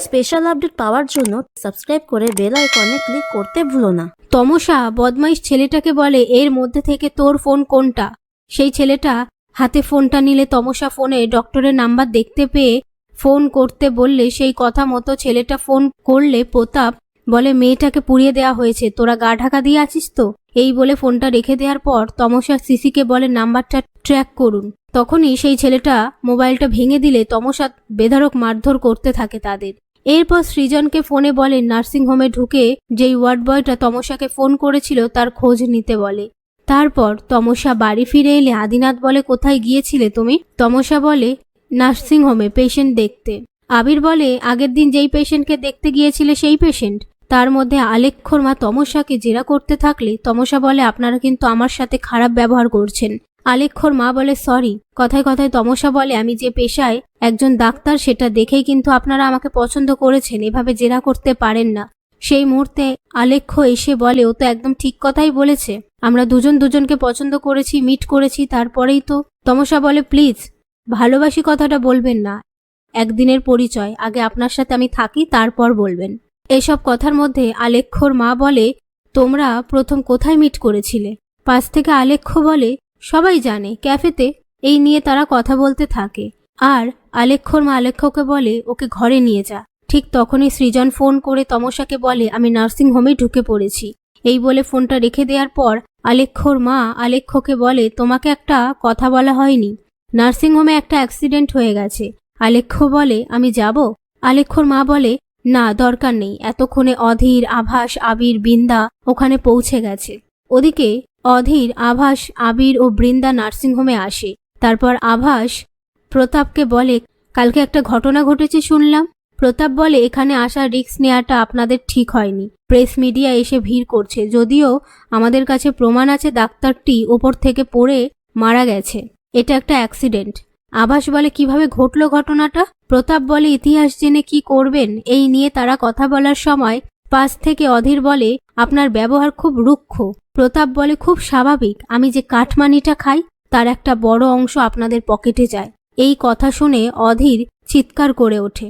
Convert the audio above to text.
Special update পাওয়ার জন্য subscribe করে bell আইকনে ক্লিক করতে ভুলো না। তমসা বদমাইশ ছেলেটাকে বলে, এর মধ্যে থেকে তোর ফোন কোনটা? সেই ছেলেটা হাতে ফোনটা নিলে তমসা ফোনে ডক্টরের নাম্বার দেখতে পেয়ে ফোন করতে বললে সেই কথা মতো ছেলেটা ফোন করলে প্রতাপ বলে, মেয়েটাকে পুড়িয়ে দেওয়া হয়েছে, তোরা গা ঢাকা দিয়ে আছিস তো? এই বলে ফোনটা রেখে দেওয়ার পর তমসা সিসিকে বলে নাম্বারটা ট্র্যাক করুন। তখনই সেই ছেলেটা মোবাইলটা ভেঙে দিলে তমসা বেধড়ক মারধর করতে থাকে তাদের। এরপর সৃজনকে ফোনে বলে নার্সিংহোমে ঢুকে যেই ওয়ার্ড বয়টা তমসাকে ফোন করেছিল তার খোঁজ নিতে বলে। তারপর তমসা বাড়ি ফিরে এলে আদিনাথ বলে, কোথায় গিয়েছিলে তুমি? তমসা বলে, নার্সিংহোমে পেশেন্ট দেখতে। আবির বলে, আগের দিন যেই পেশেন্টকে দেখতে গিয়েছিলে সেই পেশেন্ট? তার মধ্যে আলেখ্যর মা তমসাকে জেরা করতে থাকলে তমসা বলে, আপনারা কিন্তু আমার সাথে খারাপ ব্যবহার করছেন। আলেখ্যর মা বলে, সরি। কথায় কথায় তমসা বলে, আমি যে পেশায় একজন ডাক্তার সেটা দেখেই কিন্তু আপনারা আমাকে পছন্দ করেছেন, এভাবে জেরা করতে পারেন না। সেই মুহূর্তে আলেখ্য এসে বলে, ও তো একদম ঠিক কথাই বলেছে, আমরা দুজন দুজনকে পছন্দ করেছি, মিট করেছি, তারপরেই তো। তমসা বলে, প্লিজ ভালোবাসি কথাটা বলবেন না, একদিনের পরিচয়, আগে আপনার সাথে আমি থাকি তারপর বলবেন। এসব কথার মধ্যে আলেখ্যর মা বলে, তোমরা প্রথম কোথায় মিট করেছিলে? পাশ থেকে আলেখ্য বলে, সবাই জানে, ক্যাফেতে। এই নিয়ে তারা কথা বলতে থাকে। আর আলেখ্যর মা আলেখ্যকে বলে, ওকে ঘরে নিয়ে যা। ঠিক তখনই সৃজন ফোন করে তমসাকে বলে, আমি নার্সিং হোমে ঢুকে পড়েছি। এই বলে ফোনটা রেখে দেওয়ার পর আলেখ্যর মা আলেখ্যকে বলে, তোমাকে একটা কথা বলা হয়নি, নার্সিং হোমে একটা অ্যাক্সিডেন্ট হয়ে গেছে। আলেখ্য বলে, আমি যাব? আলেখ্যর মা বলে, না দরকার নেই, এতক্ষণে অধীর, আভাস, আবির, বৃন্দা ওখানে পৌঁছে গেছে। ওদিকে অধীর, আভাস, আবির ও বৃন্দা নার্সিংহোমে আসে। তারপর আভাস প্রতাপকে বলে, কালকে একটা ঘটনা ঘটেছে শুনলাম। প্রতাপ বলে, এখানে আসা রিস্ক নেওয়াটা আপনাদের ঠিক হয়নি। প্রেস মিডিয়া এসে ভিড় করছে, যদিও আমাদের কাছে প্রমাণ আছে ডাক্তারটি ওপর থেকে পড়ে মারা গেছে, এটা একটা অ্যাক্সিডেন্ট। আভাস বলে, কিভাবে ঘটলো ঘটনাটা? প্রতাপ বলে, ইতিহাস জেনে কি করবেন? এই নিয়ে তারা কথা বলার সময় পাশ থেকে অধীর বলে, আপনার ব্যবহার খুব রুক্ষ। প্রতাপ বলে, খুব স্বাভাবিক, আমি যে কাঠমানিটা খাই তার একটা বড় অংশ আপনাদের পকেটে যায়। এই কথা শুনে অধীর চিৎকার করে ওঠে।